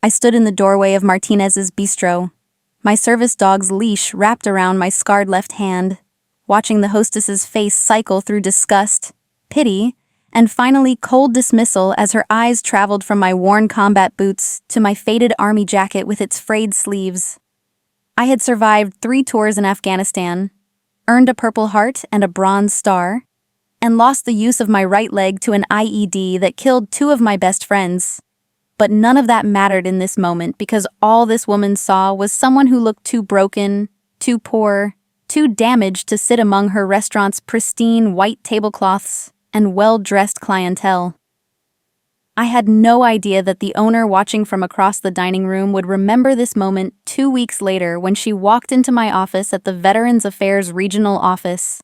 I stood in the doorway of Martinez's bistro, my service dog's leash wrapped around my scarred left hand, watching the hostess's face cycle through disgust, pity, and finally cold dismissal as her eyes traveled from my worn combat boots to my faded army jacket with its frayed sleeves. I had survived 3 tours in Afghanistan, earned a Purple Heart and a Bronze Star, and lost the use of my right leg to an IED that killed 2 of my best friends. But none of that mattered in this moment because all this woman saw was someone who looked too broken, too poor, too damaged to sit among her restaurant's pristine white tablecloths and well-dressed clientele. I had no idea that the owner watching from across the dining room would remember this moment 2 weeks later when she walked into my office at the Veterans Affairs Regional Office,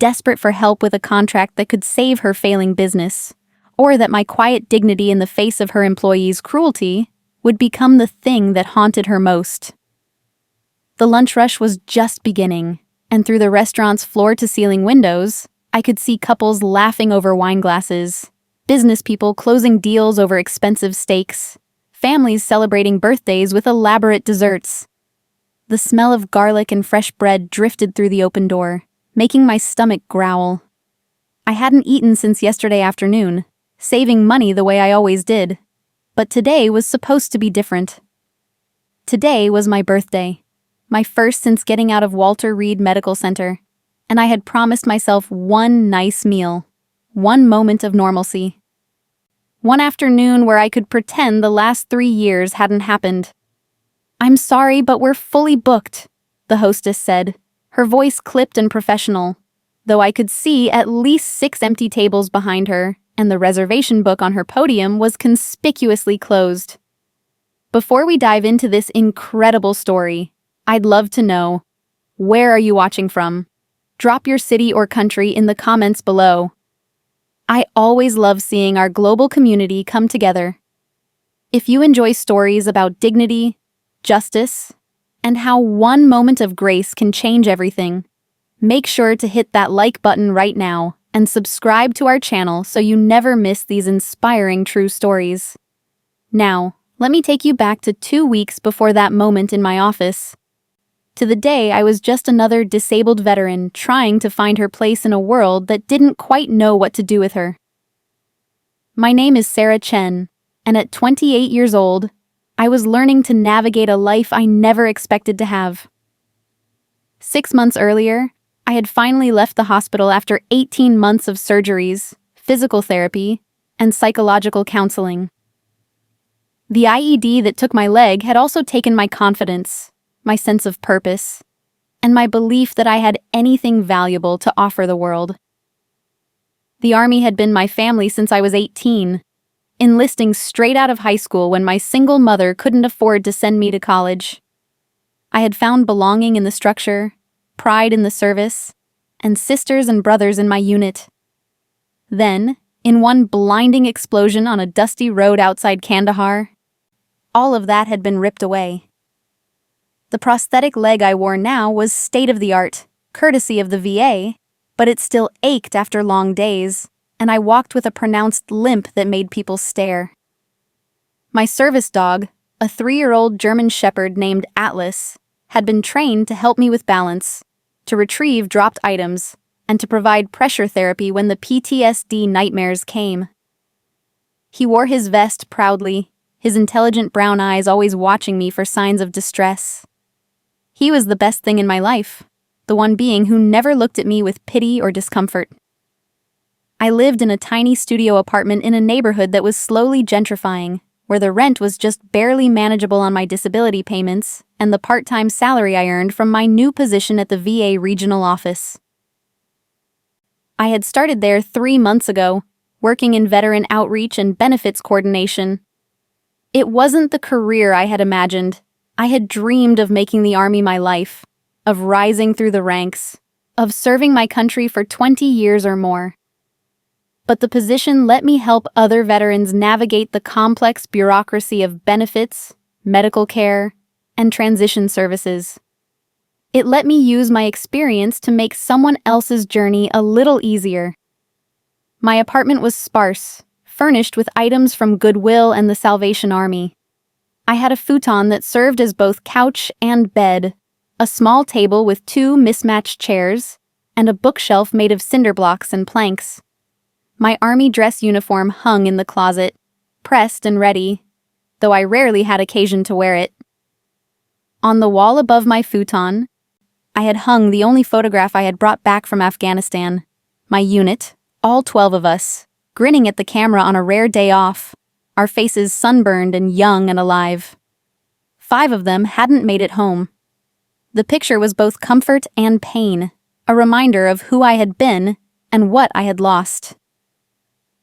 desperate for help with a contract that could save her failing business, or that my quiet dignity in the face of her employees' cruelty would become the thing that haunted her most. The lunch rush was just beginning, and through the restaurant's floor-to-ceiling windows, I could see couples laughing over wine glasses, business people closing deals over expensive steaks, families celebrating birthdays with elaborate desserts. The smell of garlic and fresh bread drifted through the open door, making my stomach growl. I hadn't eaten since yesterday afternoon, saving money the way I always did. But today was supposed to be different. Today was my birthday, my first since getting out of Walter Reed Medical Center, and I had promised myself one nice meal, one moment of normalcy. One afternoon where I could pretend the last 3 years hadn't happened. "I'm sorry, but we're fully booked," the hostess said, her voice clipped and professional, though I could see at least 6 empty tables behind her, and the reservation book on her podium was conspicuously closed. Before we dive into this incredible story, I'd love to know, where are you watching from? Drop your city or country in the comments below. I always love seeing our global community come together. If you enjoy stories about dignity, justice, and how one moment of grace can change everything, make sure to hit that like button right now and subscribe to our channel so you never miss these inspiring true stories. Now, let me take you back to 2 weeks before that moment in my office. To the day I was just another disabled veteran trying to find her place in a world that didn't quite know what to do with her. My name is Sarah Chen, and at 28 years old, I was learning to navigate a life I never expected to have. 6 months earlier, I had finally left the hospital after 18 months of surgeries, physical therapy, and psychological counseling. The IED that took my leg had also taken my confidence, my sense of purpose, and my belief that I had anything valuable to offer the world. The Army had been my family since I was 18, enlisting straight out of high school when my single mother couldn't afford to send me to college. I had found belonging in the structure, pride in the service, and sisters and brothers in my unit. Then, in one blinding explosion on a dusty road outside Kandahar, all of that had been ripped away. The prosthetic leg I wore now was state-of-the-art, courtesy of the VA, but it still ached after long days, and I walked with a pronounced limp that made people stare. My service dog, a 3-year-old German Shepherd named Atlas, had been trained to help me with balance, to retrieve dropped items, and to provide pressure therapy when the PTSD nightmares came. He wore his vest proudly, his intelligent brown eyes always watching me for signs of distress. He was the best thing in my life, the one being who never looked at me with pity or discomfort. I lived in a tiny studio apartment in a neighborhood that was slowly gentrifying, where the rent was just barely manageable on my disability payments and the part-time salary I earned from my new position at the VA regional office. I had started there 3 months ago, working in veteran outreach and benefits coordination. It wasn't the career I had imagined. I had dreamed of making the Army my life, of rising through the ranks, of serving my country for 20 years or more. But the position let me help other veterans navigate the complex bureaucracy of benefits, medical care, and transition services. It let me use my experience to make someone else's journey a little easier. My apartment was sparse, furnished with items from Goodwill and the Salvation Army. I had a futon that served as both couch and bed, a small table with two mismatched chairs, and a bookshelf made of cinder blocks and planks. My army dress uniform hung in the closet, pressed and ready, though I rarely had occasion to wear it. On the wall above my futon, I had hung the only photograph I had brought back from Afghanistan. My unit, all 12 of us, grinning at the camera on a rare day off, our faces sunburned and young and alive. 5 of them hadn't made it home. The picture was both comfort and pain, a reminder of who I had been and what I had lost.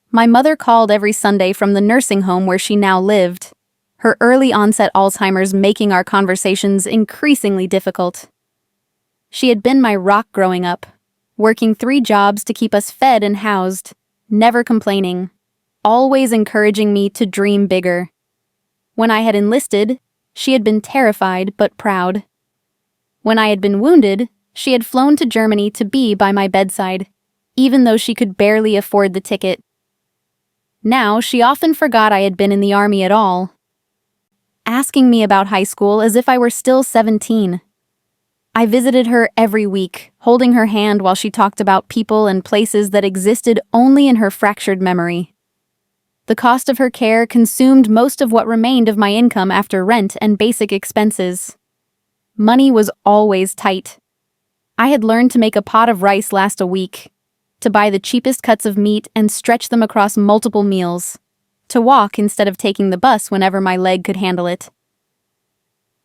My mother called every Sunday from the nursing home where she now lived, her early onset Alzheimer's making our conversations increasingly difficult. She had been my rock growing up, working 3 jobs to keep us fed and housed, never complaining, always encouraging me to dream bigger. When I had enlisted, she had been terrified but proud. When I had been wounded, she had flown to Germany to be by my bedside, even though she could barely afford the ticket. Now, she often forgot I had been in the army at all, asking me about high school as if I were still 17. I visited her every week, holding her hand while she talked about people and places that existed only in her fractured memory. The cost of her care consumed most of what remained of my income after rent and basic expenses. Money was always tight. I had learned to make a pot of rice last a week, to buy the cheapest cuts of meat and stretch them across multiple meals, to walk instead of taking the bus whenever my leg could handle it.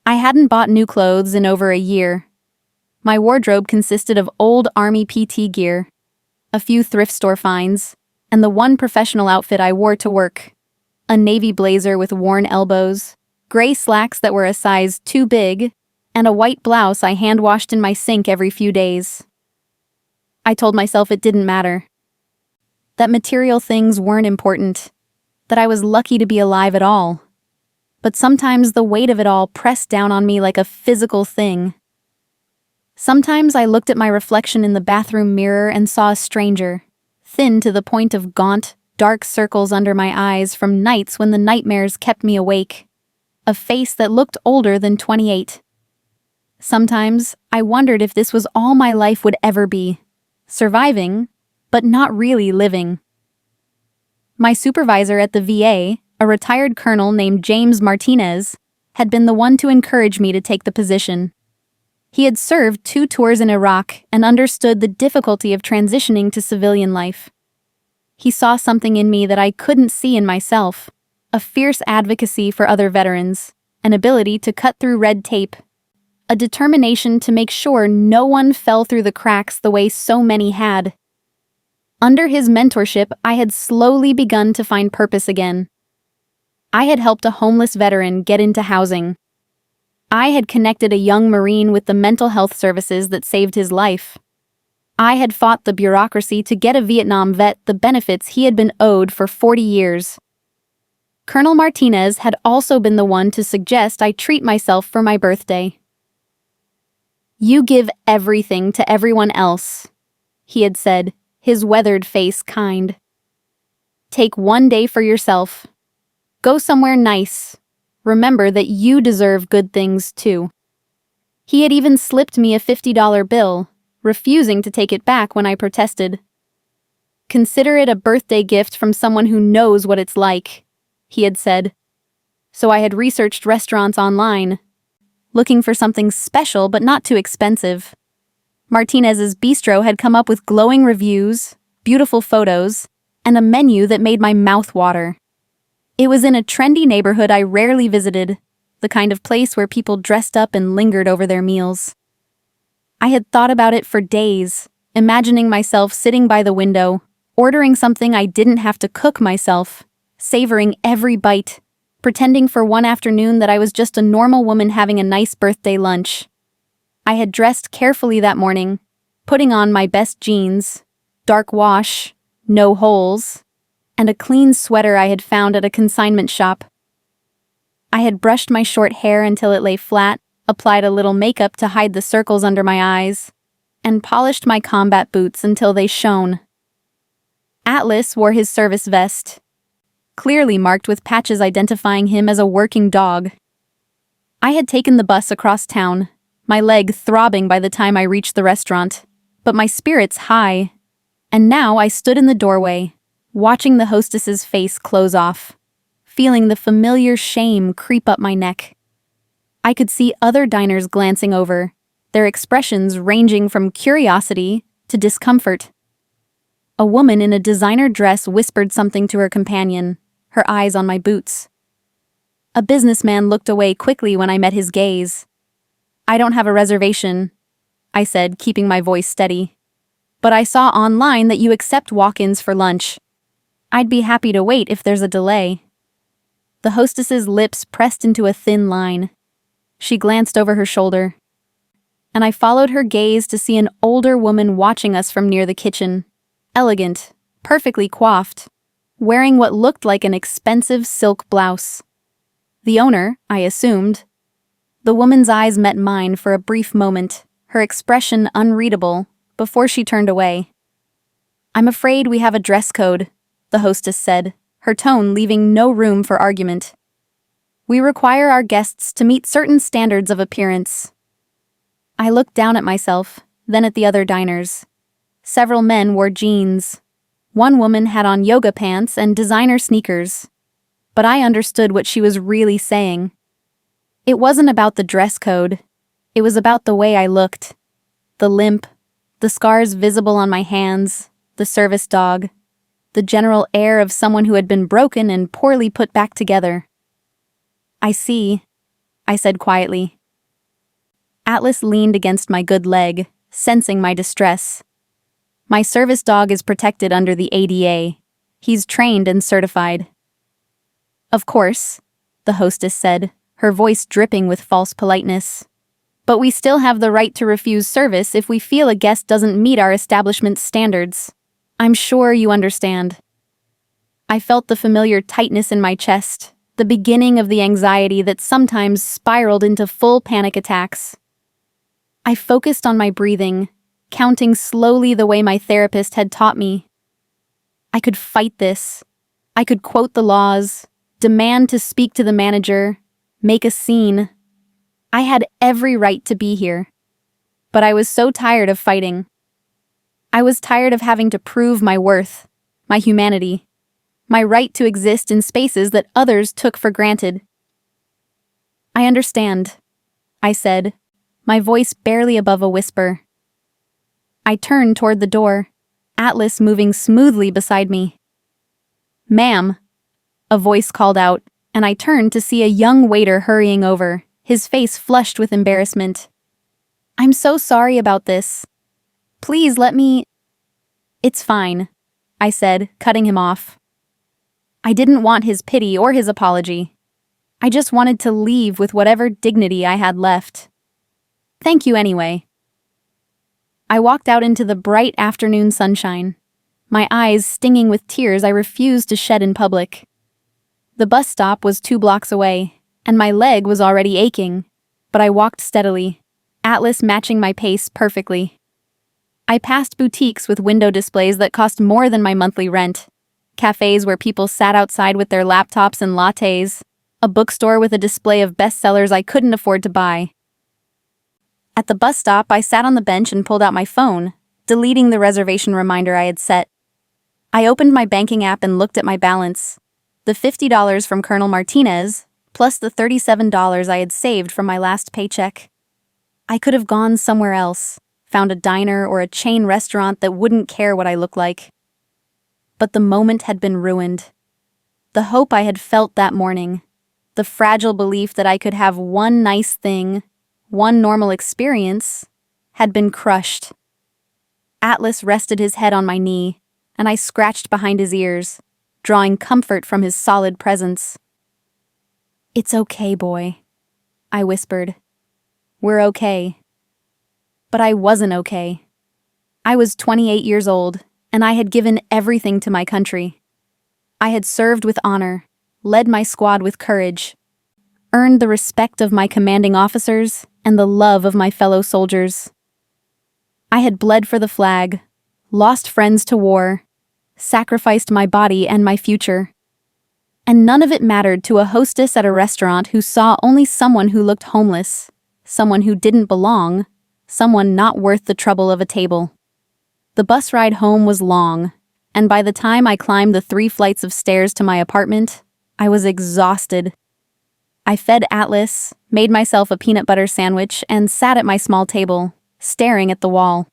I hadn't bought new clothes in over a year. My wardrobe consisted of old Army PT gear, a few thrift store finds, and the one professional outfit I wore to work: a navy blazer with worn elbows, gray slacks that were a size too big, and a white blouse I hand-washed in my sink every few days. I told myself it didn't matter, that material things weren't important, that I was lucky to be alive at all. But sometimes the weight of it all pressed down on me like a physical thing. Sometimes I looked at my reflection in the bathroom mirror and saw a stranger, thin to the point of gaunt, dark circles under my eyes from nights when the nightmares kept me awake, a face that looked older than 28. Sometimes I wondered if this was all my life would ever be, surviving, but not really living. My supervisor at the VA, a retired colonel named James Martinez, had been the one to encourage me to take the position. He had served 2 tours in Iraq and understood the difficulty of transitioning to civilian life. He saw something in me that I couldn't see in myself, a fierce advocacy for other veterans, an ability to cut through red tape, a determination to make sure no one fell through the cracks the way so many had. Under his mentorship, I had slowly begun to find purpose again. I had helped a homeless veteran get into housing. I had connected a young Marine with the mental health services that saved his life. I had fought the bureaucracy to get a Vietnam vet the benefits he had been owed for 40 years. Colonel Martinez had also been the one to suggest I treat myself for my birthday. "You give everything to everyone else," he had said, his weathered face kind. "Take 1 day for yourself. Go somewhere nice. Remember that you deserve good things too." He had even slipped me a $50 bill, refusing to take it back when I protested. "Consider it a birthday gift from someone who knows what it's like," he had said. So I had researched restaurants online, looking for something special but not too expensive. Martinez's Bistro had come up with glowing reviews, beautiful photos, and a menu that made my mouth water. It was in a trendy neighborhood I rarely visited, the kind of place where people dressed up and lingered over their meals. I had thought about it for days, imagining myself sitting by the window, ordering something I didn't have to cook myself, savoring every bite, pretending for one afternoon that I was just a normal woman having a nice birthday lunch. I had dressed carefully that morning, putting on my best jeans, dark wash, no holes, and a clean sweater I had found at a consignment shop. I had brushed my short hair until it lay flat, applied a little makeup to hide the circles under my eyes, and polished my combat boots until they shone. Atlas wore his service vest, clearly marked with patches identifying him as a working dog, I had taken the bus across town, my leg throbbing by the time I reached the restaurant, but my spirits high. And now I stood in the doorway, watching the hostess's face close off, feeling the familiar shame creep up my neck. I could see other diners glancing over, their expressions ranging from curiosity to discomfort. A woman in a designer dress whispered something to her companion, her eyes on my boots. A businessman looked away quickly when I met his gaze. "I don't have a reservation," I said, keeping my voice steady. "But I saw online that you accept walk-ins for lunch. I'd be happy to wait if there's a delay." The hostess's lips pressed into a thin line. She glanced over her shoulder, and I followed her gaze to see an older woman watching us from near the kitchen, elegant, perfectly coiffed, wearing what looked like an expensive silk blouse. The owner, I assumed. The woman's eyes met mine for a brief moment, her expression unreadable, before she turned away. "I'm afraid we have a dress code," the hostess said, her tone leaving no room for argument. "We require our guests to meet certain standards of appearance." I looked down at myself, then at the other diners. Several men wore jeans. One woman had on yoga pants and designer sneakers. But I understood what she was really saying. It wasn't about the dress code. It was about the way I looked. The limp, the scars visible on my hands, the service dog, the general air of someone who had been broken and poorly put back together. "I see," I said quietly. Atlas leaned against my good leg, sensing my distress. "My service dog is protected under the ADA. He's trained and certified." "Of course," the hostess said, her voice dripping with false politeness. "But we still have the right to refuse service if we feel a guest doesn't meet our establishment's standards. I'm sure you understand." I felt the familiar tightness in my chest, the beginning of the anxiety that sometimes spiraled into full panic attacks. I focused on my breathing, counting slowly the way my therapist had taught me. I could fight this. I could quote the laws, demand to speak to the manager, make a scene. I had every right to be here. But I was so tired of fighting. I was tired of having to prove my worth, my humanity, my right to exist in spaces that others took for granted. "I understand," I said, my voice barely above a whisper. I turned toward the door, Atlas moving smoothly beside me. "Ma'am," a voice called out, and I turned to see a young waiter hurrying over, his face flushed with embarrassment. "I'm so sorry about this. Please let me—" "It's fine," I said, cutting him off. I didn't want his pity or his apology. I just wanted to leave with whatever dignity I had left. "Thank you anyway." I walked out into the bright afternoon sunshine, my eyes stinging with tears I refused to shed in public. The bus stop was 2 blocks away, and my leg was already aching, but I walked steadily, Atlas matching my pace perfectly. I passed boutiques with window displays that cost more than my monthly rent, cafes where people sat outside with their laptops and lattes, a bookstore with a display of bestsellers I couldn't afford to buy. At the bus stop, I sat on the bench and pulled out my phone, deleting the reservation reminder I had set. I opened my banking app and looked at my balance. The $50 from Colonel Martinez, plus the $37 I had saved from my last paycheck. I could have gone somewhere else, found a diner or a chain restaurant that wouldn't care what I looked like. But the moment had been ruined. The hope I had felt that morning, the fragile belief that I could have one nice thing, one normal experience, had been crushed. Atlas rested his head on my knee, and I scratched behind his ears, drawing comfort from his solid presence. "It's okay, boy," I whispered. "We're okay." But I wasn't okay. I was 28 years old, and I had given everything to my country. I had served with honor, led my squad with courage, earned the respect of my commanding officers and the love of my fellow soldiers. I had bled for the flag, lost friends to war, sacrificed my body and my future. And none of it mattered to a hostess at a restaurant who saw only someone who looked homeless, someone who didn't belong, someone not worth the trouble of a table. The bus ride home was long, and by the time I climbed the 3 flights of stairs to my apartment, I was exhausted. I fed Atlas, made myself a peanut butter sandwich, and sat at my small table, staring at the wall.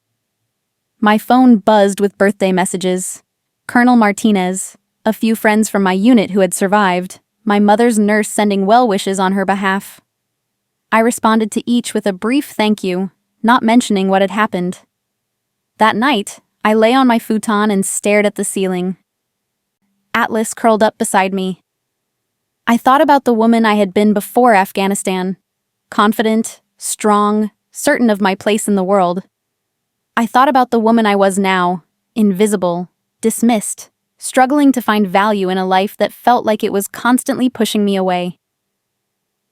My phone buzzed with birthday messages. Colonel Martinez, a few friends from my unit who had survived, my mother's nurse sending well wishes on her behalf. I responded to each with a brief thank you, not mentioning what had happened. That night, I lay on my futon and stared at the ceiling. Atlas curled up beside me. I thought about the woman I had been before Afghanistan. Confident, strong, certain of my place in the world. I thought about the woman I was now, invisible, dismissed, struggling to find value in a life that felt like it was constantly pushing me away.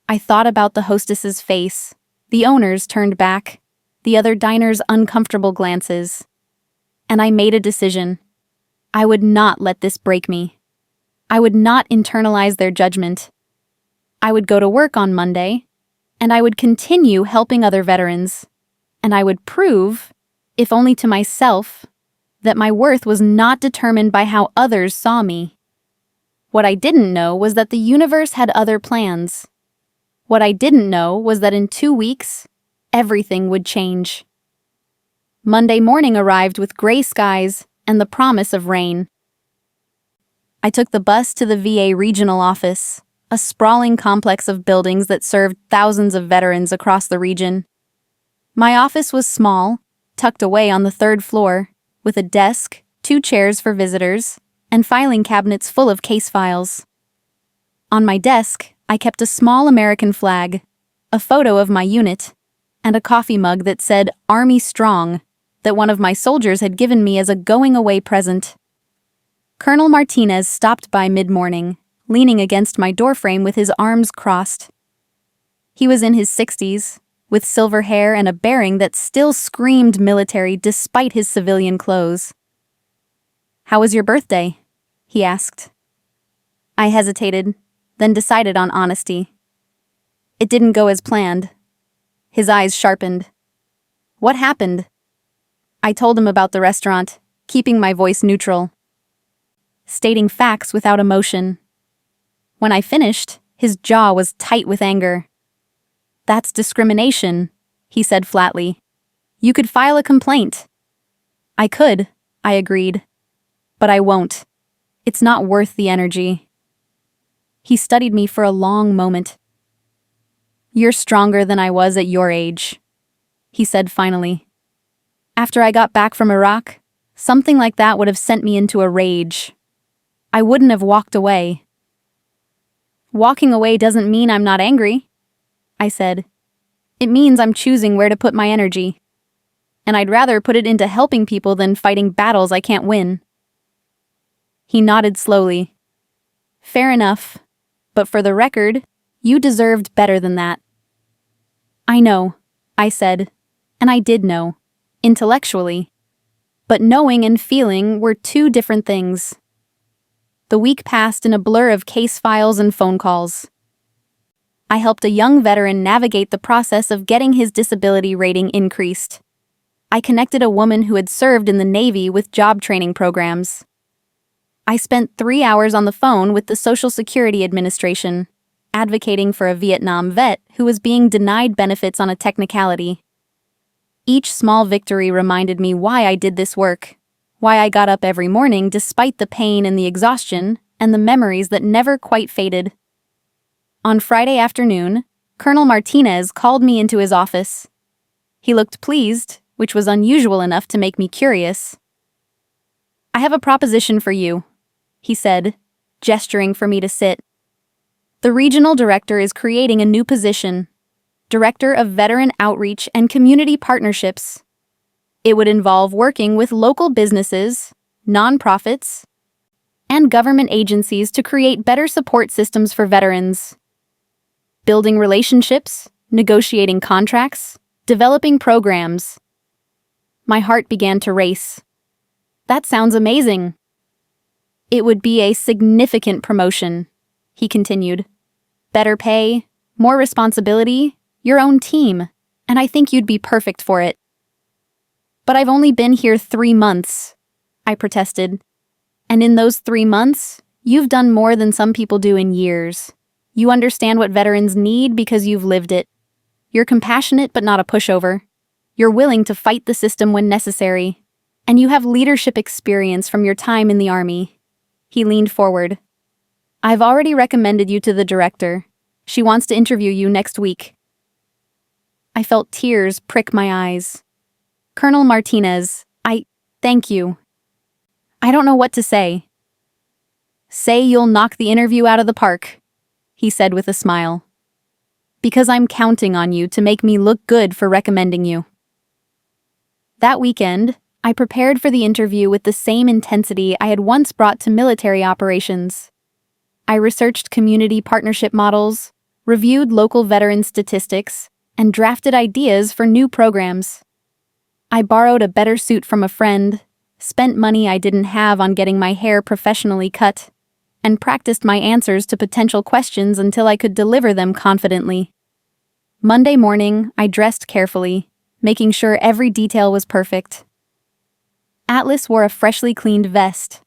I thought about the hostess's face, the owner's turned back, the other diner's uncomfortable glances. And I made a decision. I would not let this break me. I would not internalize their judgment. I would go to work on Monday, and I would continue helping other veterans, and I would prove, if only to myself, that my worth was not determined by how others saw me. What I didn't know was that the universe had other plans. What I didn't know was that in 2 weeks, everything would change. Monday morning arrived with gray skies and the promise of rain. I took the bus to the VA regional office, a sprawling complex of buildings that served thousands of veterans across the region. My office was small, tucked away on the 3rd floor, with a desk, 2 chairs for visitors, and filing cabinets full of case files. On my desk, I kept a small American flag, a photo of my unit, and a coffee mug that said Army Strong, that one of my soldiers had given me as a going-away present. Colonel Martinez stopped by mid-morning, leaning against my doorframe with his arms crossed. He was in his 60s, with silver hair and a bearing that still screamed military despite his civilian clothes. "How was your birthday?" he asked. I hesitated, then decided on honesty. It didn't go as planned. His eyes sharpened. "What happened?" I told him about the restaurant, keeping my voice neutral, stating facts without emotion. When I finished, his jaw was tight with anger. "That's discrimination," he said flatly. "You could file a complaint." "I could," I agreed. "But I won't. It's not worth the energy." He studied me for a long moment. "You're stronger than I was at your age," he said finally. After I got back from Iraq, something like that would have sent me into a rage. I wouldn't have walked away. "Walking away doesn't mean I'm not angry," I said. "It means I'm choosing where to put my energy. And I'd rather put it into helping people than fighting battles I can't win." He nodded slowly. "Fair enough. But for the record, you deserved better than that." "I know," I said, and I did know, intellectually. But knowing and feeling were 2 different things. The week passed in a blur of case files and phone calls. I helped a young veteran navigate the process of getting his disability rating increased. I connected a woman who had served in the Navy with job training programs. I spent 3 hours on the phone with the Social Security Administration, advocating for a Vietnam vet who was being denied benefits on a technicality. Each small victory reminded me why I did this work, why I got up every morning despite the pain and the exhaustion and the memories that never quite faded. On Friday afternoon, Colonel Martinez called me into his office. He looked pleased, which was unusual enough to make me curious. "I have a proposition for you," he said, gesturing for me to sit. "The regional director is creating a new position, Director of Veteran Outreach and Community Partnerships. It would involve working with local businesses, nonprofits, and government agencies to create better support systems for veterans. Building relationships, negotiating contracts, developing programs." My heart began to race. That sounds amazing. It would be a significant promotion, he continued. Better pay, more responsibility, your own team, and I think you'd be perfect for it. But I've only been here 3 months, I protested. And in those 3 months, you've done more than some people do in years. You understand what veterans need because you've lived it. You're compassionate but not a pushover. You're willing to fight the system when necessary. And you have leadership experience from your time in the Army. He leaned forward. I've already recommended you to the director. She wants to interview you next week. I felt tears prick my eyes. Colonel Martinez, thank you. I don't know what to say. Say you'll knock the interview out of the park, he said with a smile. Because I'm counting on you to make me look good for recommending you. That weekend, I prepared for the interview with the same intensity I had once brought to military operations. I researched community partnership models, reviewed local veteran statistics, and drafted ideas for new programs. I borrowed a better suit from a friend, spent money I didn't have on getting my hair professionally cut, and practiced my answers to potential questions until I could deliver them confidently. Monday morning, I dressed carefully, making sure every detail was perfect. Atlas wore a freshly cleaned vest.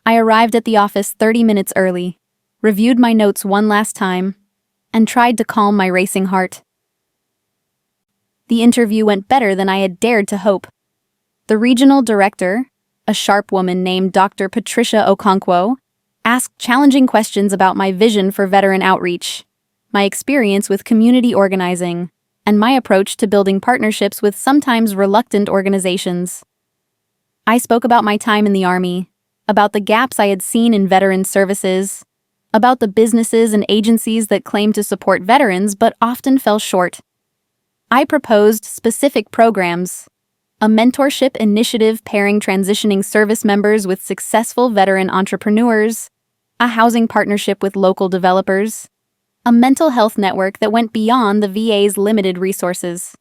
I arrived at the office 30 minutes early, reviewed my notes one last time, and tried to calm my racing heart. The interview went better than I had dared to hope. The regional director, a sharp woman named Dr. Patricia Okonkwo, asked challenging questions about my vision for veteran outreach, my experience with community organizing, and my approach to building partnerships with sometimes reluctant organizations. I spoke about my time in the Army, about the gaps I had seen in veteran services, about the businesses and agencies that claim to support veterans but often fell short. I proposed specific programs, a mentorship initiative pairing transitioning service members with successful veteran entrepreneurs, a housing partnership with local developers, a mental health network that went beyond the VA's limited resources.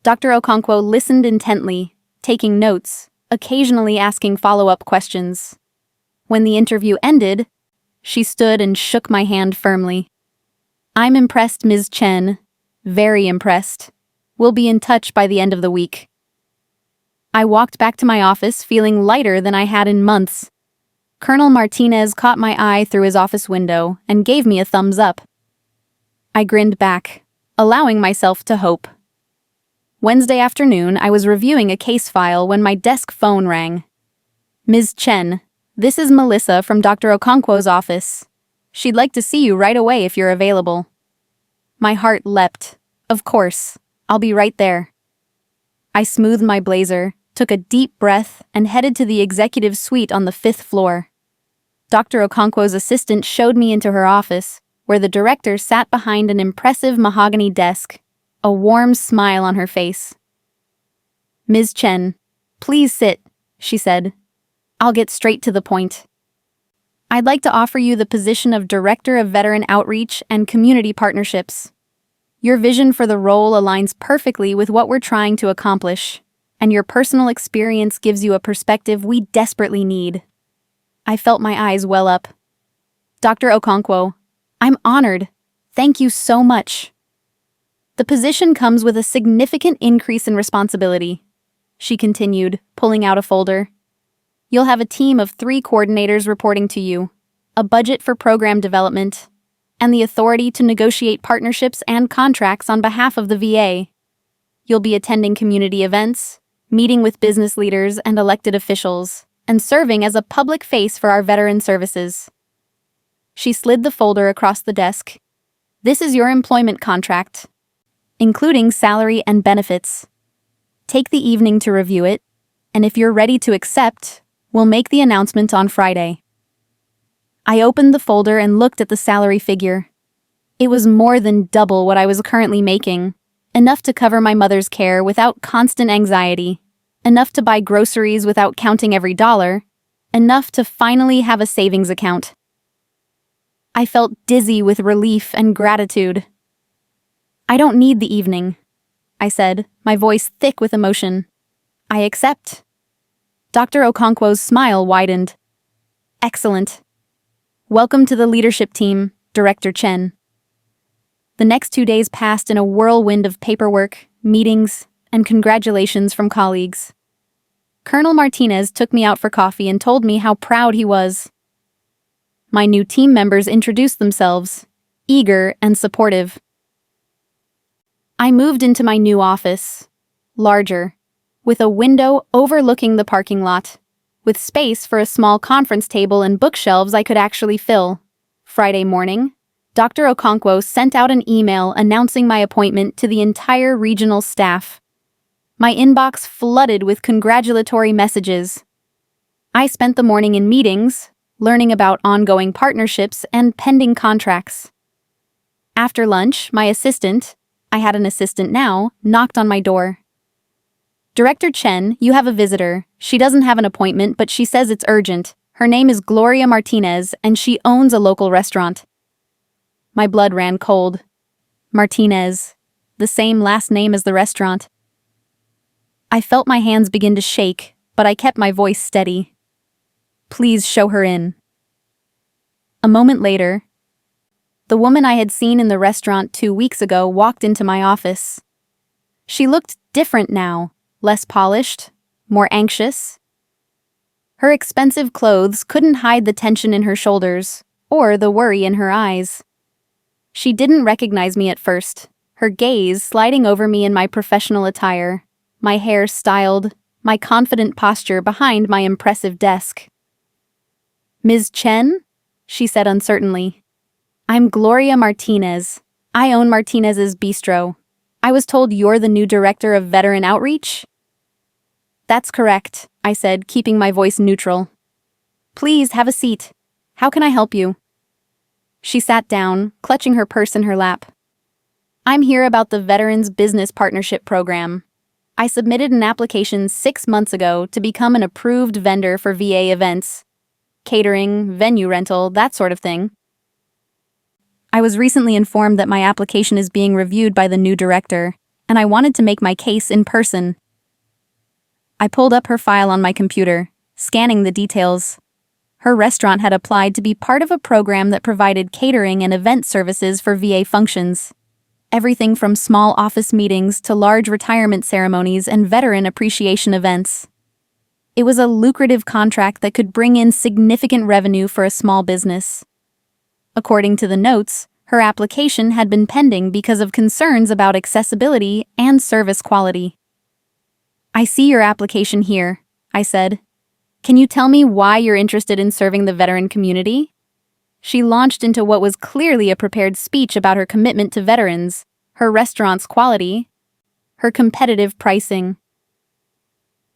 Dr. Okonkwo listened intently, taking notes, occasionally asking follow-up questions. When the interview ended, she stood and shook my hand firmly. I'm impressed, Ms. Chen. Very impressed. We'll be in touch by the end of the week. I walked back to my office feeling lighter than I had in months. Colonel Martinez caught my eye through his office window and gave me a thumbs up. I grinned back, allowing myself to hope. Wednesday afternoon, I was reviewing a case file when my desk phone rang. Ms. Chen, this is Melissa from Dr. Okonkwo's office. She'd like to see you right away if you're available. My heart leapt. Of course, I'll be right there. I smoothed my blazer, took a deep breath, and headed to the executive suite on the 5th floor. Dr. Okonkwo's assistant showed me into her office, where the director sat behind an impressive mahogany desk, a warm smile on her face. Ms. Chen, please sit, she said. I'll get straight to the point. I'd like to offer you the position of Director of Veteran Outreach and Community Partnerships. Your vision for the role aligns perfectly with what we're trying to accomplish, and your personal experience gives you a perspective we desperately need. I felt my eyes well up. Dr. Okonkwo, I'm honored. Thank you so much. The position comes with a significant increase in responsibility, she continued, pulling out a folder. You'll have a team of 3 coordinators reporting to you, a budget for program development, and the authority to negotiate partnerships and contracts on behalf of the VA. You'll be attending community events, meeting with business leaders and elected officials, and serving as a public face for our veteran services. She slid the folder across the desk. This is your employment contract, including salary and benefits. Take the evening to review it, and if you're ready to accept, we'll make the announcement on Friday. I opened the folder and looked at the salary figure. It was more than double what I was currently making, enough to cover my mother's care without constant anxiety, enough to buy groceries without counting every dollar, enough to finally have a savings account. I felt dizzy with relief and gratitude. I don't need the evening, I said, my voice thick with emotion. I accept. Dr. Okonkwo's smile widened. Excellent. Welcome to the leadership team, Director Chen. The next 2 days passed in a whirlwind of paperwork, meetings, and congratulations from colleagues. Colonel Martinez took me out for coffee and told me how proud he was. My new team members introduced themselves, eager and supportive. I moved into my new office, larger, with a window overlooking the parking lot, with space for a small conference table and bookshelves I could actually fill. Friday morning, Dr. Okonkwo sent out an email announcing my appointment to the entire regional staff. My inbox flooded with congratulatory messages. I spent the morning in meetings, learning about ongoing partnerships and pending contracts. After lunch, my assistant, I had an assistant now, knocked on my door. Director Chen, you have a visitor. She doesn't have an appointment, but she says it's urgent. Her name is Gloria Martinez, and she owns a local restaurant. My blood ran cold. Martinez, the same last name as the restaurant. I felt my hands begin to shake, but I kept my voice steady. Please show her in. A moment later, the woman I had seen in the restaurant 2 weeks ago walked into my office. She looked different now, less polished, more anxious. Her expensive clothes couldn't hide the tension in her shoulders, or the worry in her eyes. She didn't recognize me at first, her gaze sliding over me in my professional attire, my hair styled, my confident posture behind my impressive desk. Ms. Chen? She said uncertainly. I'm Gloria Martinez. I own Martinez's Bistro. I was told you're the new director of veteran outreach? That's correct, I said, keeping my voice neutral. Please have a seat. How can I help you? She sat down, clutching her purse in her lap. I'm here about the Veterans Business Partnership Program. I submitted an application 6 months ago to become an approved vendor for VA events. Catering, venue rental, that sort of thing. I was recently informed that my application is being reviewed by the new director, and I wanted to make my case in person. I pulled up her file on my computer, scanning the details. Her restaurant had applied to be part of a program that provided catering and event services for VA functions. Everything from small office meetings to large retirement ceremonies and veteran appreciation events. It was a lucrative contract that could bring in significant revenue for a small business. According to the notes, her application had been pending because of concerns about accessibility and service quality. I see your application here, I said. Can you tell me why you're interested in serving the veteran community? She launched into what was clearly a prepared speech about her commitment to veterans, her restaurant's quality, her competitive pricing.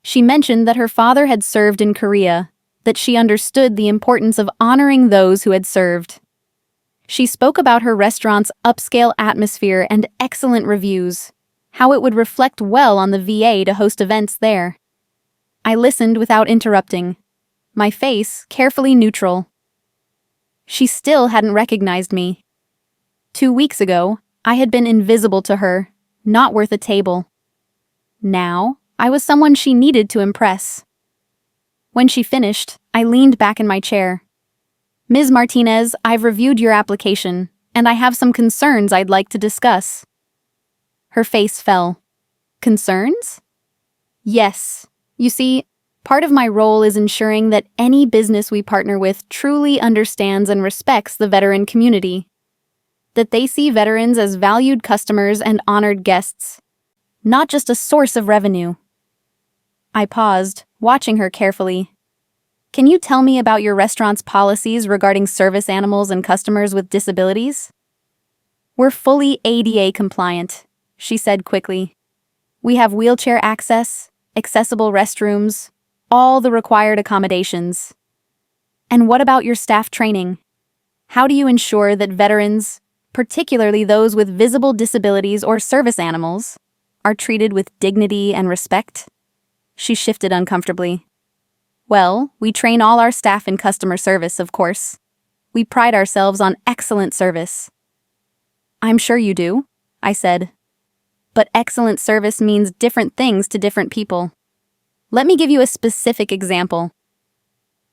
She mentioned that her father had served in Korea, that she understood the importance of honoring those who had served. She spoke about her restaurant's upscale atmosphere and excellent reviews, how it would reflect well on the VA to host events there. I listened without interrupting, my face carefully neutral. She still hadn't recognized me. 2 weeks ago, I had been invisible to her, not worth a table. Now, I was someone she needed to impress. When she finished, I leaned back in my chair. Ms. Martinez, I've reviewed your application, and I have some concerns I'd like to discuss. Her face fell. Concerns? Yes. You see, part of my role is ensuring that any business we partner with truly understands and respects the veteran community. That they see veterans as valued customers and honored guests, not just a source of revenue. I paused, watching her carefully. Can you tell me about your restaurant's policies regarding service animals and customers with disabilities? We're fully ADA compliant, she said quickly. We have wheelchair access, accessible restrooms, all the required accommodations. And what about your staff training? How do you ensure that veterans, particularly those with visible disabilities or service animals, are treated with dignity and respect? She shifted uncomfortably. Well, we train all our staff in customer service, of course. We pride ourselves on excellent service. I'm sure you do, I said. But excellent service means different things to different people. Let me give you a specific example.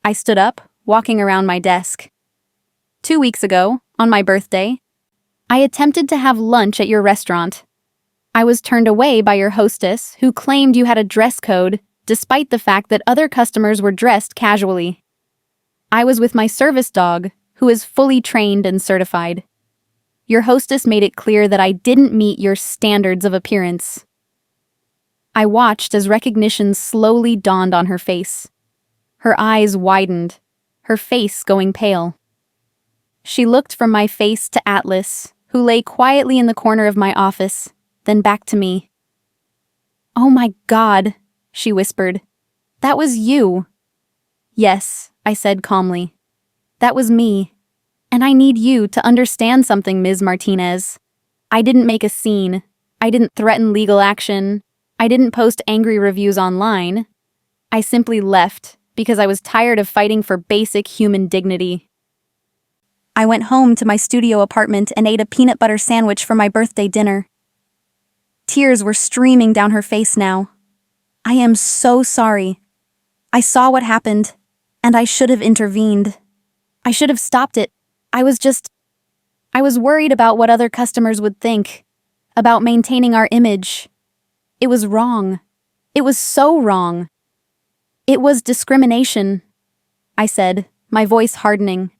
I stood up, walking around my desk. 2 weeks ago, on my birthday, I attempted to have lunch at your restaurant. I was turned away by your hostess, who claimed you had a dress code, despite the fact that other customers were dressed casually. I was with my service dog, who is fully trained and certified. Your hostess made it clear that I didn't meet your standards of appearance. I watched as recognition slowly dawned on her face. Her eyes widened, her face going pale. She looked from my face to Atlas, who lay quietly in the corner of my office, then back to me. "Oh my God," she whispered. "That was you." "Yes," I said calmly. "That was me. And I need you to understand something, Ms. Martinez. I didn't make a scene. I didn't threaten legal action. I didn't post angry reviews online. I simply left because I was tired of fighting for basic human dignity." I went home to my studio apartment and ate a peanut butter sandwich for my birthday dinner. Tears were streaming down her face now. "I am so sorry. I saw what happened, and I should have intervened. I should have stopped it. I was worried about what other customers would think, about maintaining our image. It was wrong. It was so wrong. It was discrimination," I said, my voice hardening,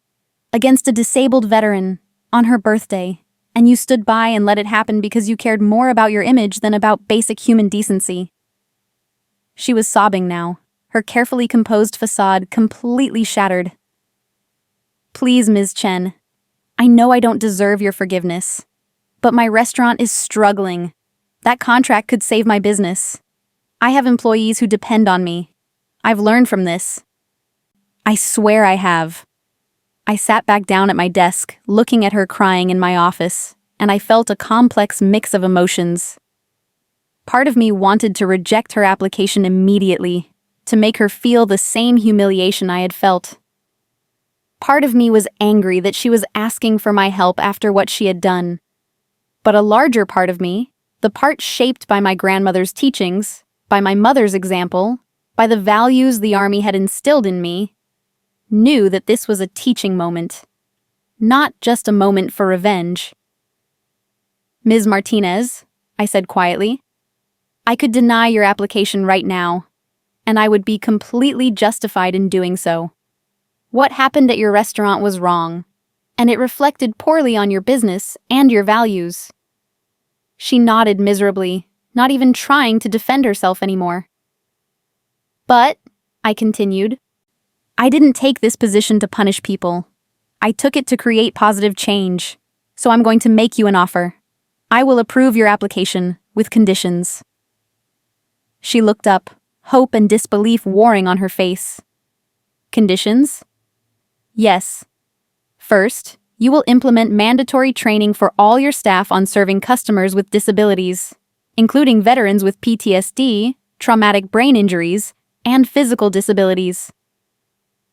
"against a disabled veteran, on her birthday, and you stood by and let it happen because you cared more about your image than about basic human decency." She was sobbing now, her carefully composed facade completely shattered. "Please, Ms. Chen, I know I don't deserve your forgiveness, but my restaurant is struggling. That contract could save my business. I have employees who depend on me. I've learned from this." "I swear I have." I sat back down at my desk, looking at her crying in my office, and I felt a complex mix of emotions. Part of me wanted to reject her application immediately, to make her feel the same humiliation I had felt. Part of me was angry that she was asking for my help after what she had done. But a larger part of me, the part shaped by my grandmother's teachings, by my mother's example, by the values the Army had instilled in me, knew that this was a teaching moment, not just a moment for revenge. "Ms. Martinez," I said quietly, "I could deny your application right now, and I would be completely justified in doing so. What happened at your restaurant was wrong, and it reflected poorly on your business and your values." She nodded miserably, not even trying to defend herself anymore. "But," I continued, "I didn't take this position to punish people. I took it to create positive change, so I'm going to make you an offer. I will approve your application, with conditions." She looked up, hope and disbelief warring on her face. "Conditions?" "Yes. First, you will implement mandatory training for all your staff on serving customers with disabilities, including veterans with PTSD, traumatic brain injuries, and physical disabilities.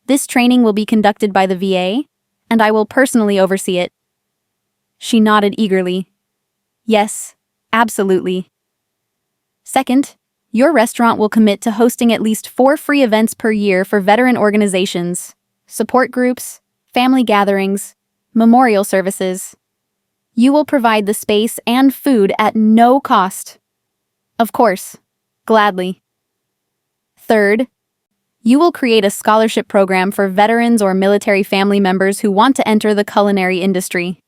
This training will be conducted by the VA, and I will personally oversee it." She nodded eagerly. "Yes, absolutely." "Second, your restaurant will commit to hosting at least 4 free events per year for veteran organizations, support groups, family gatherings, memorial services. You will provide the space and food at no cost." "Of course, gladly." "Third, you will create a scholarship program for veterans or military family members who want to enter the culinary industry.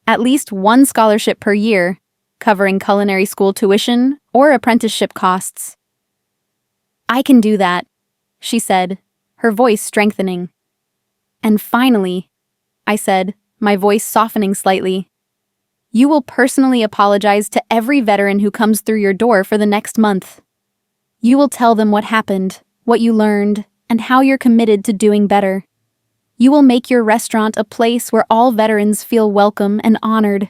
At least 1 scholarship per year, covering culinary school tuition or apprenticeship costs." "I can do that," she said, her voice strengthening. "And finally," I said, my voice softening slightly, "you will personally apologize to every veteran who comes through your door for the next month. You will tell them what happened, what you learned, and how you're committed to doing better. You will make your restaurant a place where all veterans feel welcome and honored."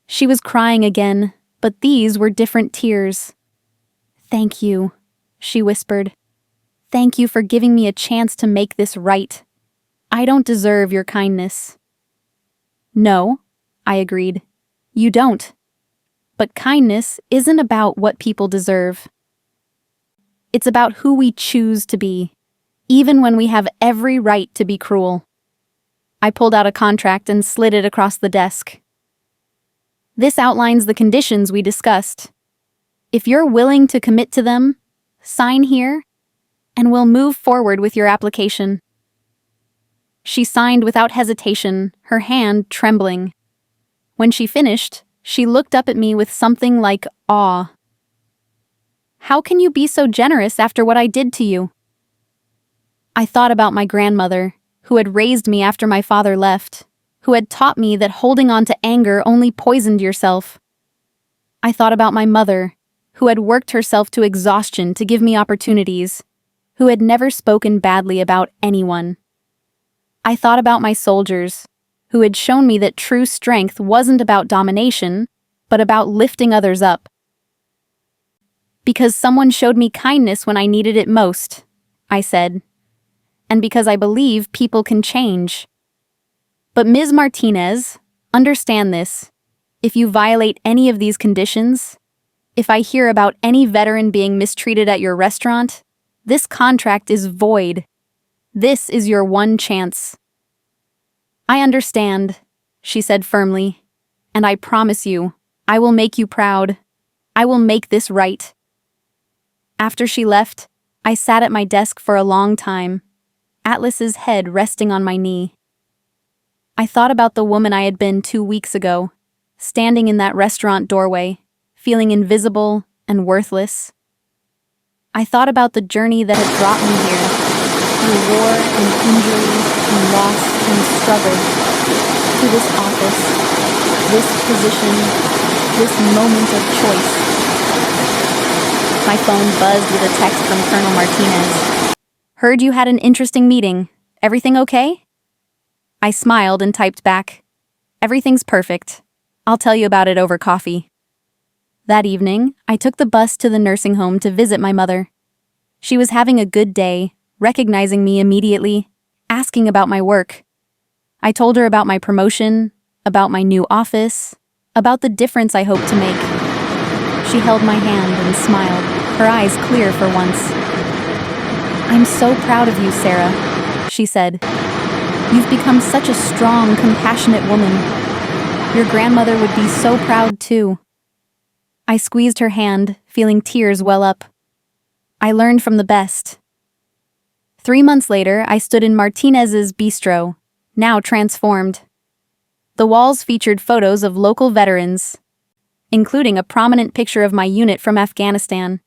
She was crying again, but these were different tears. "Thank you," she whispered. "Thank you for giving me a chance to make this right. I don't deserve your kindness." "No," I agreed. "You don't. But kindness isn't about what people deserve. It's about who we choose to be, even when we have every right to be cruel." I pulled out a contract and slid it across the desk. This outlines the conditions we discussed. If you're willing to commit to them, sign here, and we'll move forward with your application. She signed without hesitation, her hand trembling. When she finished, she looked up at me with something like awe. How can you be so generous after what I did to you? I thought about my grandmother, who had raised me after my father left, who had taught me that holding on to anger only poisoned yourself. I thought about my mother, who had worked herself to exhaustion to give me opportunities, who had never spoken badly about anyone. I thought about my soldiers, who had shown me that true strength wasn't about domination, but about lifting others up. Because someone showed me kindness when I needed it most, I said, and because I believe people can change. But Ms. Martinez, understand this. If you violate any of these conditions, if I hear about any veteran being mistreated at your restaurant, this contract is void. This is your one chance. I understand, she said firmly, and I promise you, I will make you proud. I will make this right. After she left, I sat at my desk for a long time, Atlas's head resting on my knee. I thought about the woman I had been 2 weeks ago, standing in that restaurant doorway, feeling invisible and worthless. I thought about the journey that had brought me here, through war and injury and loss and struggle, to this office, this position, this moment of choice. My phone buzzed with a text from Colonel Martinez. Heard you had an interesting meeting. Everything okay? I smiled and typed back. Everything's perfect. I'll tell you about it over coffee. That evening, I took the bus to the nursing home to visit my mother. She was having a good day, recognizing me immediately, asking about my work. I told her about my promotion, about my new office, about the difference I hope to make. She held my hand and smiled, her eyes clear for once. I'm so proud of you, Sarah, she said. You've become such a strong, compassionate woman. Your grandmother would be so proud too. I squeezed her hand, feeling tears well up. I learned from the best. 3 months later, I stood in Martinez's bistro, now transformed. The walls featured photos of local veterans, including a prominent picture of my unit from Afghanistan.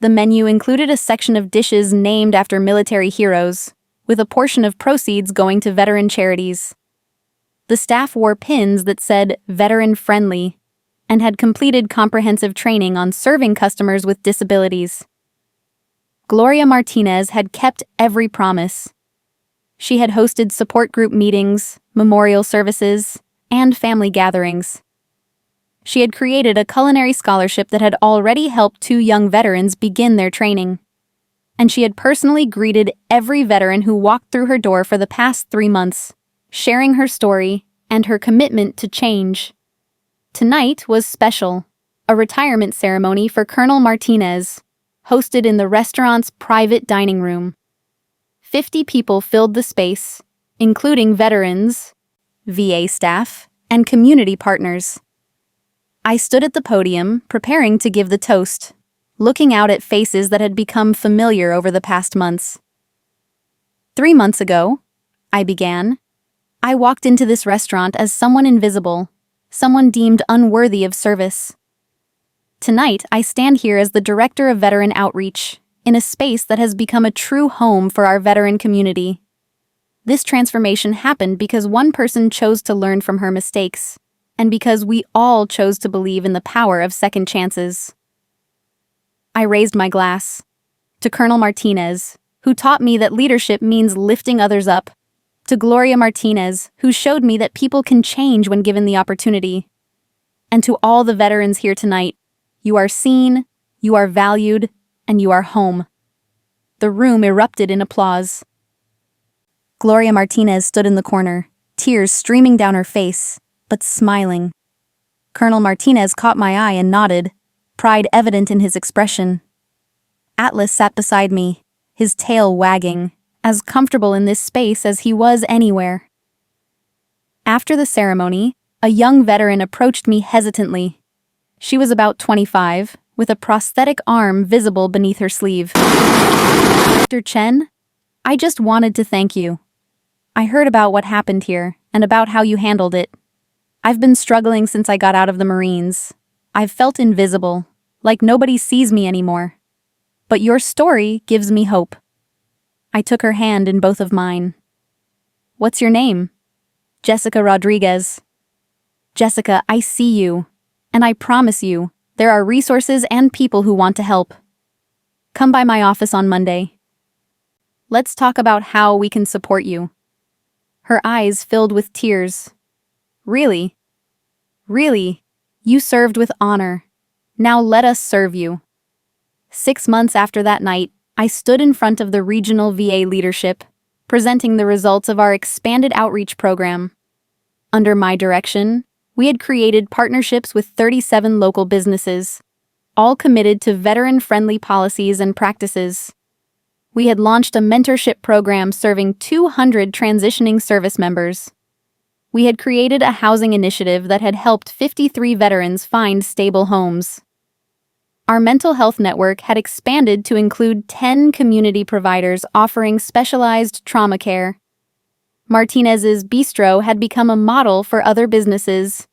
The menu included a section of dishes named after military heroes, with a portion of proceeds going to veteran charities. The staff wore pins that said "Veteran Friendly" and had completed comprehensive training on serving customers with disabilities. Gloria Martinez had kept every promise. She had hosted support group meetings, memorial services, and family gatherings. She had created a culinary scholarship that had already helped 2 young veterans begin their training. And she had personally greeted every veteran who walked through her door for the past 3 months, sharing her story and her commitment to change. Tonight was special, a retirement ceremony for Colonel Martinez, hosted in the restaurant's private dining room. 50 people filled the space, including veterans, VA staff, and community partners. I stood at the podium, preparing to give the toast, looking out at faces that had become familiar over the past months. 3 months ago, I began, I walked into this restaurant as someone invisible, someone deemed unworthy of service. Tonight, I stand here as the Director of Veteran Outreach, in a space that has become a true home for our veteran community. This transformation happened because one person chose to learn from her mistakes, and because we all chose to believe in the power of second chances. I raised my glass to Colonel Martinez, who taught me that leadership means lifting others up, to Gloria Martinez, who showed me that people can change when given the opportunity, and to all the veterans here tonight, you are seen, you are valued, and you are home. The room erupted in applause. Gloria Martinez stood in the corner, tears streaming down her face, but smiling. Colonel Martinez caught my eye and nodded, pride evident in his expression. Atlas sat beside me, his tail wagging, as comfortable in this space as he was anywhere. After the ceremony, a young veteran approached me hesitantly. She was about 25, with a prosthetic arm visible beneath her sleeve. Dr. Chen, I just wanted to thank you. I heard about what happened here and about how you handled it. I've been struggling since I got out of the Marines. I've felt invisible, like nobody sees me anymore. But your story gives me hope. I took her hand in both of mine. What's your name? Jessica Rodriguez. Jessica, I see you, and I promise you, there are resources and people who want to help. Come by my office on Monday. Let's talk about how we can support you. Her eyes filled with tears. Really? Really? You served with honor. Now let us serve you. 6 months after that night, I stood in front of the regional VA leadership, presenting the results of our expanded outreach program. Under my direction, we had created partnerships with 37 local businesses, all committed to veteran-friendly policies and practices. We had launched a mentorship program serving 200 transitioning service members. We had created a housing initiative that had helped 53 veterans find stable homes. Our mental health network had expanded to include 10 community providers offering specialized trauma care. Martinez's Bistro had become a model for other businesses,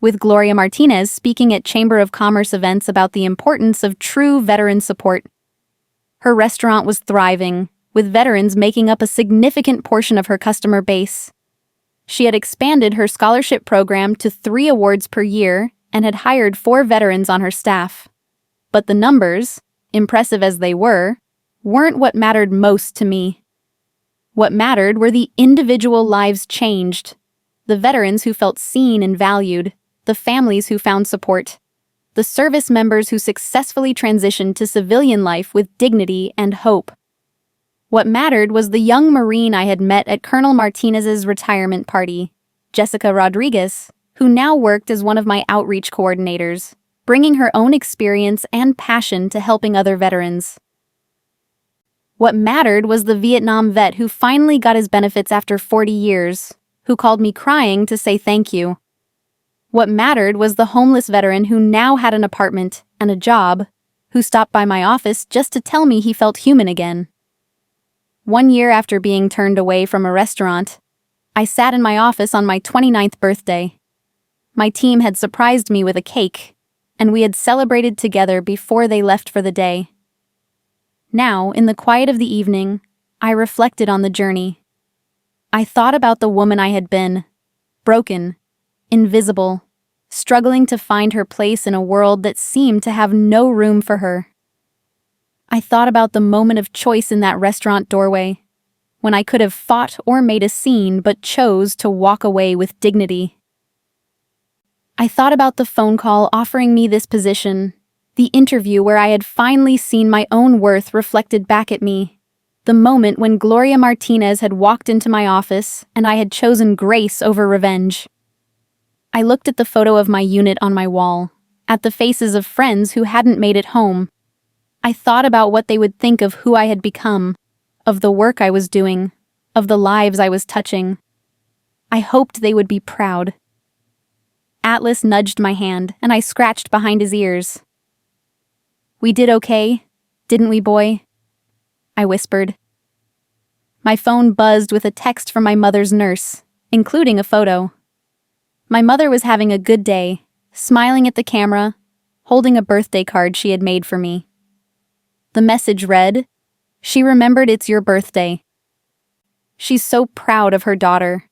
with Gloria Martinez speaking at Chamber of Commerce events about the importance of true veteran support. Her restaurant was thriving, with veterans making up a significant portion of her customer base. She had expanded her scholarship program to 3 awards per year and had hired 4 veterans on her staff. But the numbers, impressive as they were, weren't what mattered most to me. What mattered were the individual lives changed, the veterans who felt seen and valued, the families who found support, the service members who successfully transitioned to civilian life with dignity and hope. What mattered was the young Marine I had met at Colonel Martinez's retirement party, Jessica Rodriguez, who now worked as one of my outreach coordinators, bringing her own experience and passion to helping other veterans. What mattered was the Vietnam vet who finally got his benefits after 40 years, who called me crying to say thank you. What mattered was the homeless veteran who now had an apartment and a job, who stopped by my office just to tell me he felt human again. 1 year after being turned away from a restaurant, I sat in my office on my 29th birthday. My team had surprised me with a cake, and we had celebrated together before they left for the day. Now, in the quiet of the evening, I reflected on the journey. I thought about the woman I had been, broken, invisible, struggling to find her place in a world that seemed to have no room for her. I thought about the moment of choice in that restaurant doorway, when I could have fought or made a scene but chose to walk away with dignity. I thought about the phone call offering me this position, the interview where I had finally seen my own worth reflected back at me, the moment when Gloria Martinez had walked into my office and I had chosen grace over revenge. I looked at the photo of my unit on my wall, at the faces of friends who hadn't made it home. I thought about what they would think of who I had become, of the work I was doing, of the lives I was touching. I hoped they would be proud. Atlas nudged my hand, and I scratched behind his ears. "We did okay, didn't we, boy?" I whispered. My phone buzzed with a text from my mother's nurse, including a photo. My mother was having a good day, smiling at the camera, holding a birthday card she had made for me. The message read, "She remembered it's your birthday. She's so proud of her daughter."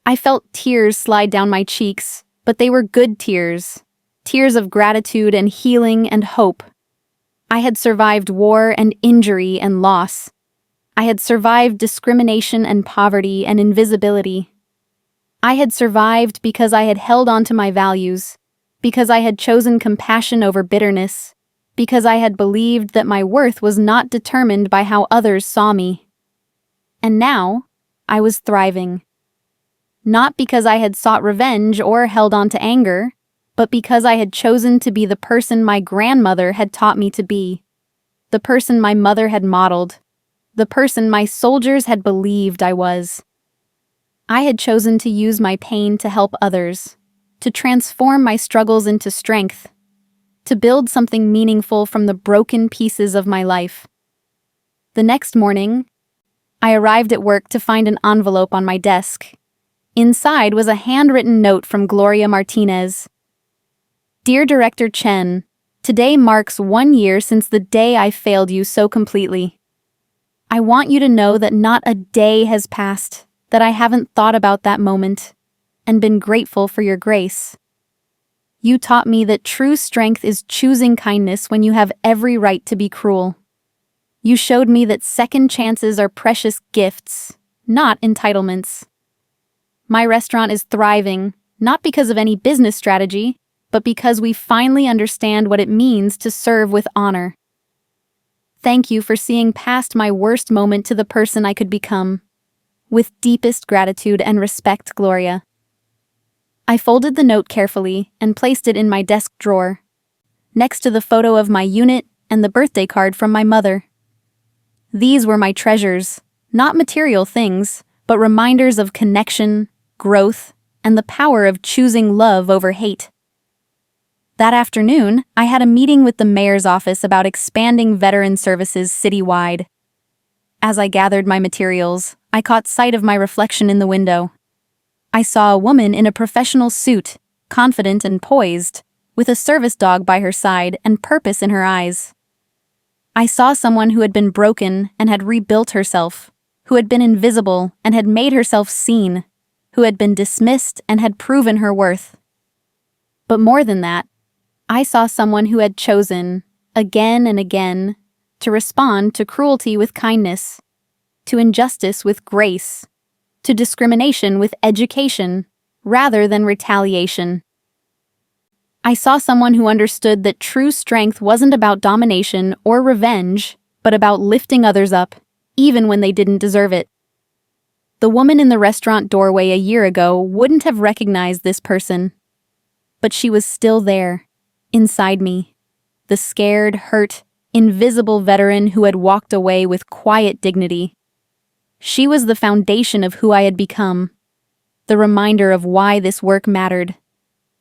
I felt tears slide down my cheeks, but they were good tears. Tears of gratitude and healing and hope. I had survived war and injury and loss. I had survived discrimination and poverty and invisibility. I had survived because I had held on to my values, because I had chosen compassion over bitterness, because I had believed that my worth was not determined by how others saw me. And now, I was thriving. Not because I had sought revenge or held on to anger, but because I had chosen to be the person my grandmother had taught me to be, the person my mother had modeled, the person my soldiers had believed I was. I had chosen to use my pain to help others, to transform my struggles into strength, to build something meaningful from the broken pieces of my life. The next morning, I arrived at work to find an envelope on my desk. Inside was a handwritten note from Gloria Martinez. Dear Director Chen, today marks 1 year since the day I failed you so completely. I want you to know that not a day has passed that I haven't thought about that moment and been grateful for your grace. You taught me that true strength is choosing kindness when you have every right to be cruel. You showed me that second chances are precious gifts, not entitlements. My restaurant is thriving, not because of any business strategy, but because we finally understand what it means to serve with honor. Thank you for seeing past my worst moment to the person I could become. With deepest gratitude and respect, Gloria. I folded the note carefully and placed it in my desk drawer, next to the photo of my unit and the birthday card from my mother. These were my treasures, not material things, but reminders of connection, growth, and the power of choosing love over hate. That afternoon, I had a meeting with the mayor's office about expanding veteran services citywide. As I gathered my materials, I caught sight of my reflection in the window. I saw a woman in a professional suit, confident and poised, with a service dog by her side and purpose in her eyes. I saw someone who had been broken and had rebuilt herself, who had been invisible and had made herself seen, who had been dismissed and had proven her worth. But more than that, I saw someone who had chosen, again and again, to respond to cruelty with kindness, to injustice with grace, to discrimination with education, rather than retaliation. I saw someone who understood that true strength wasn't about domination or revenge, but about lifting others up, even when they didn't deserve it. The woman in the restaurant doorway a year ago wouldn't have recognized this person, but she was still there, inside me, the scared, hurt, invisible veteran who had walked away with quiet dignity. She was the foundation of who I had become, the reminder of why this work mattered,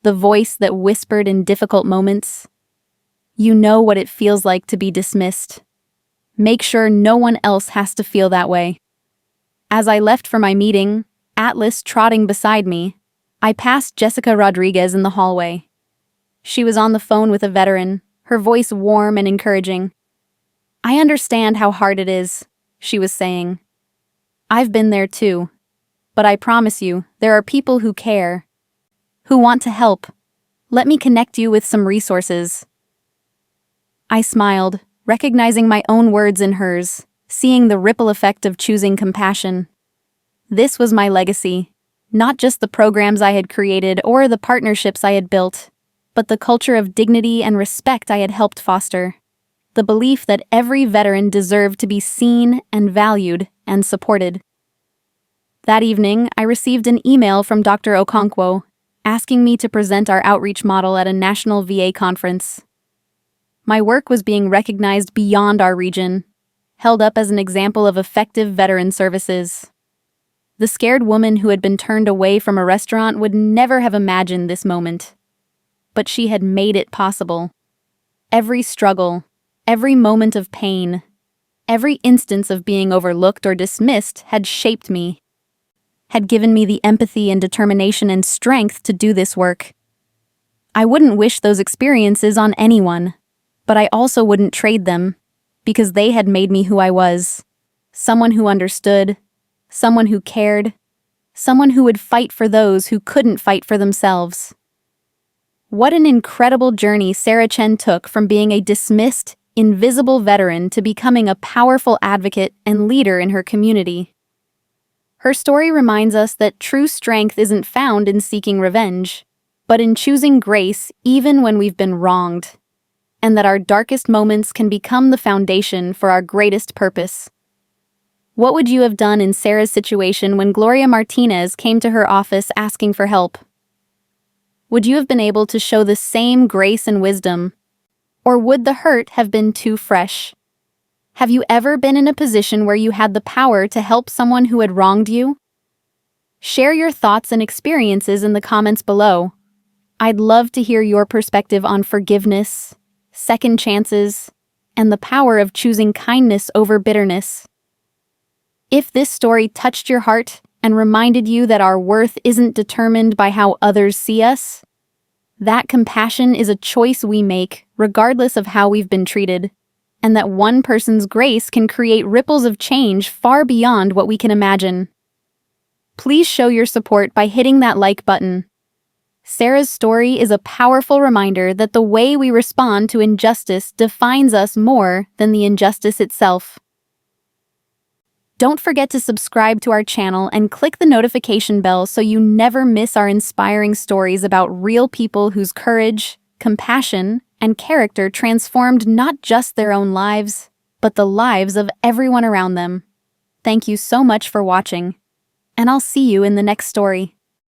the voice that whispered in difficult moments, "You know what it feels like to be dismissed. Make sure no one else has to feel that way." As I left for my meeting, Atlas trotting beside me, I passed Jessica Rodriguez in the hallway. She was on the phone with a veteran, her voice warm and encouraging. "I understand how hard it is," she was saying. "I've been there too. But I promise you, there are people who care, who want to help. Let me connect you with some resources." I smiled, recognizing my own words in hers, seeing the ripple effect of choosing compassion. This was my legacy, not just the programs I had created or the partnerships I had built, but the culture of dignity and respect I had helped foster. The belief that every veteran deserved to be seen and valued and supported. That evening, I received an email from Dr. Okonkwo, asking me to present our outreach model at a national VA conference. My work was being recognized beyond our region, held up as an example of effective veteran services. The scared woman who had been turned away from a restaurant would never have imagined this moment. But she had made it possible. Every struggle, every moment of pain, every instance of being overlooked or dismissed had shaped me, had given me the empathy and determination and strength to do this work. I wouldn't wish those experiences on anyone, but I also wouldn't trade them, because they had made me who I was. Someone who understood, someone who cared, someone who would fight for those who couldn't fight for themselves. What an incredible journey Sarah Chen took from being a dismissed, invisible veteran to becoming a powerful advocate and leader in her community. Her story reminds us that true strength isn't found in seeking revenge, but in choosing grace even when we've been wronged, and that our darkest moments can become the foundation for our greatest purpose. What would you have done in Sarah's situation when Gloria Martinez came to her office asking for help? Would you have been able to show the same grace and wisdom? Or would the hurt have been too fresh? Have you ever been in a position where you had the power to help someone who had wronged you? Share your thoughts and experiences in the comments below. I'd love to hear your perspective on forgiveness, second chances, and the power of choosing kindness over bitterness. If this story touched your heart and reminded you that our worth isn't determined by how others see us, that compassion is a choice we make regardless of how we've been treated, and that one person's grace can create ripples of change far beyond what we can imagine. Please show your support by hitting that like button. Sarah's story is a powerful reminder that the way we respond to injustice defines us more than the injustice itself. Don't forget to subscribe to our channel and click the notification bell so you never miss our inspiring stories about real people whose courage, compassion, and character transformed not just their own lives, but the lives of everyone around them. Thank you so much for watching, and I'll see you in the next story.